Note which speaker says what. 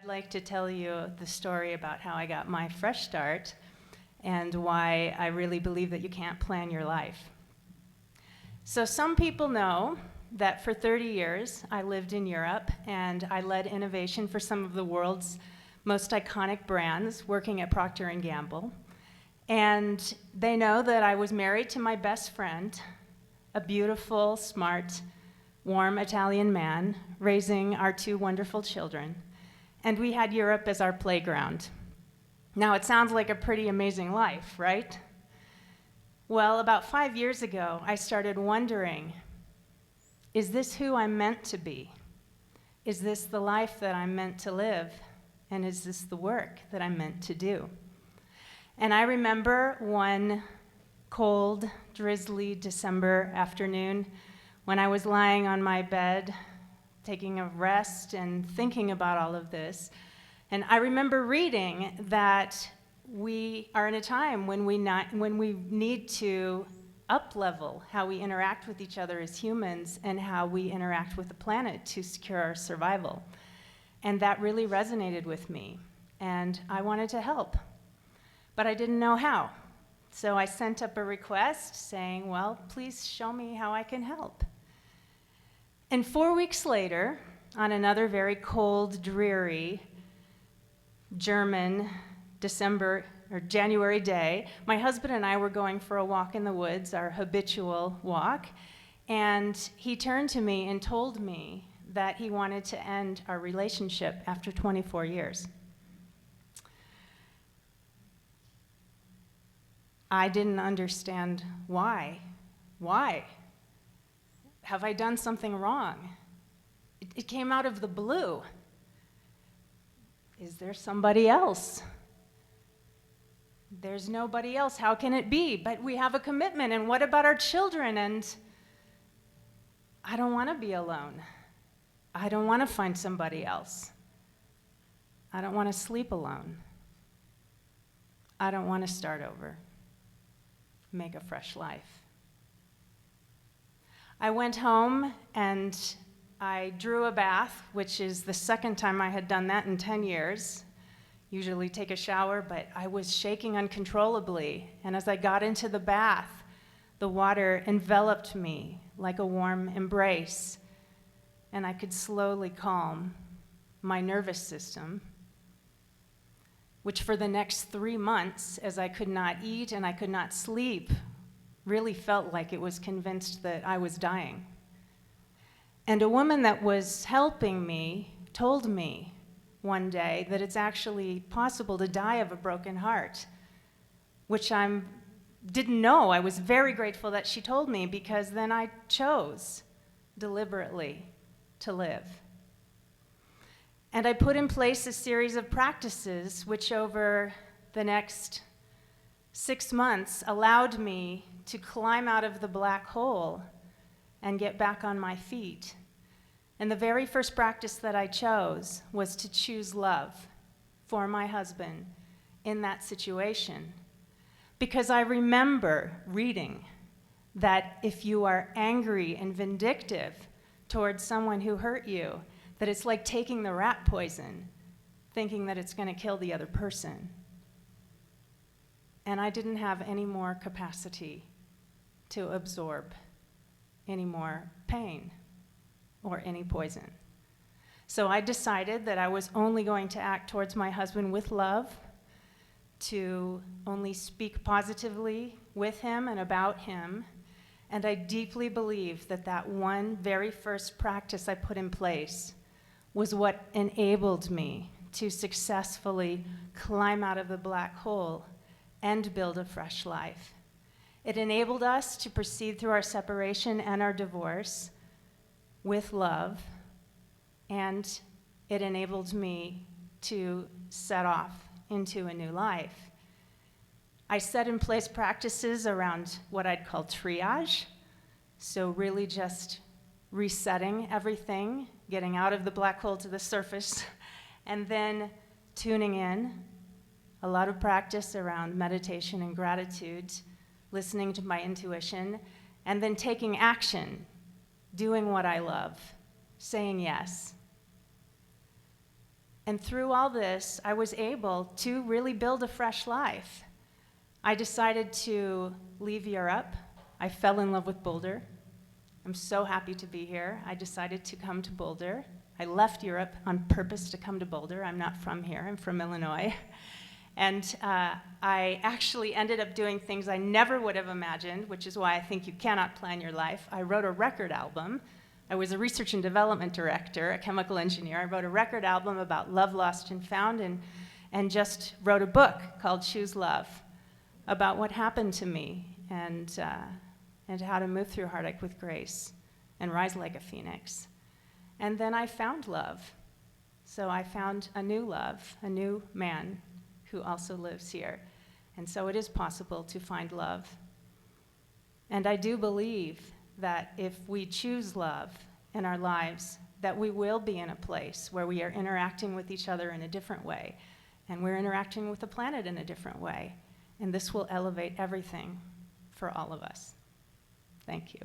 Speaker 1: I'd like to tell you the story about how I got my fresh start and why I really believe that you can't plan your life. So some people know that for 30 years I lived in Europe and I led innovation for some of the world's most iconic brands, working at Procter & Gamble. And they know that I was married to my best friend, a beautiful, smart, warm Italian man, raising our two wonderful children. And we had Europe as our playground. Now, it sounds like a pretty amazing life, right? Well, about 5 years ago, I started wondering, is this who I'm meant to be? Is this the life that I'm meant to live? And is this the work that I'm meant to do? And I remember one cold, drizzly December afternoon when I was lying on my bed, taking a rest and thinking about all of this. And I remember reading that we are in a time when we need to up-level how we interact with each other as humans and how we interact with the planet to secure our survival. And that really resonated with me. And I wanted to help, but I didn't know how. So I sent up a request saying, well, please show me how I can help. And 4 weeks later, on another very cold, dreary German January day, my husband and I were going for a walk in the woods, our habitual walk, and he turned to me and told me that he wanted to end our relationship after 24 years. I didn't understand why. Why? Have I done something wrong? It came out of the blue. Is there somebody else? There's nobody else. How can it be? But we have a commitment, and what about our children? And I don't want to be alone. I don't want to find somebody else. I don't want to sleep alone. I don't want to start over, make a fresh life. I went home and I drew a bath, which is the second time I had done that in 10 years. Usually take a shower, but I was shaking uncontrollably. And as I got into the bath, the water enveloped me like a warm embrace. And I could slowly calm my nervous system, which for the next 3 months, as I could not eat and I could not sleep, really felt like it was convinced that I was dying. And a woman that was helping me told me one day that it's actually possible to die of a broken heart, which I didn't know. I was very grateful that she told me, because then I chose deliberately to live. And I put in place a series of practices which over the next 6 months allowed me to climb out of the black hole and get back on my feet. And the very first practice that I chose was to choose love for my husband in that situation. Because I remember reading that if you are angry and vindictive towards someone who hurt you, that it's like taking the rat poison, thinking that it's going to kill the other person. And I didn't have any more capacity to absorb any more pain or any poison. So I decided that I was only going to act towards my husband with love, to only speak positively with him and about him. And I deeply believe that that one very first practice I put in place was what enabled me to successfully climb out of the black hole and build a fresh life. It enabled us to proceed through our separation and our divorce with love, and it enabled me to set off into a new life. I set in place practices around what I'd call triage, so really just resetting everything, getting out of the black hole to the surface, and then tuning in. A lot of practice around meditation and gratitude, listening to my intuition, and then taking action, doing what I love, saying yes. And through all this, I was able to really build a fresh life. I decided to leave Europe. I fell in love with Boulder. I'm so happy to be here. I decided to come to Boulder. I left Europe on purpose to come to Boulder. I'm not from here, I'm from Illinois. And I actually ended up doing things I never would have imagined, which is why I think you cannot plan your life. I wrote a record album. I was a research and development director, a chemical engineer. I wrote a record album about love, lost, and found, and just wrote a book called Choose Love about what happened to me and how to move through heartache with grace and rise like a phoenix. And then I found love. So I found a new love, a new man who also lives here. And so it is possible to find love. And I do believe that if we choose love in our lives, that we will be in a place where we are interacting with each other in a different way, and we're interacting with the planet in a different way. And this will elevate everything for all of us. Thank you.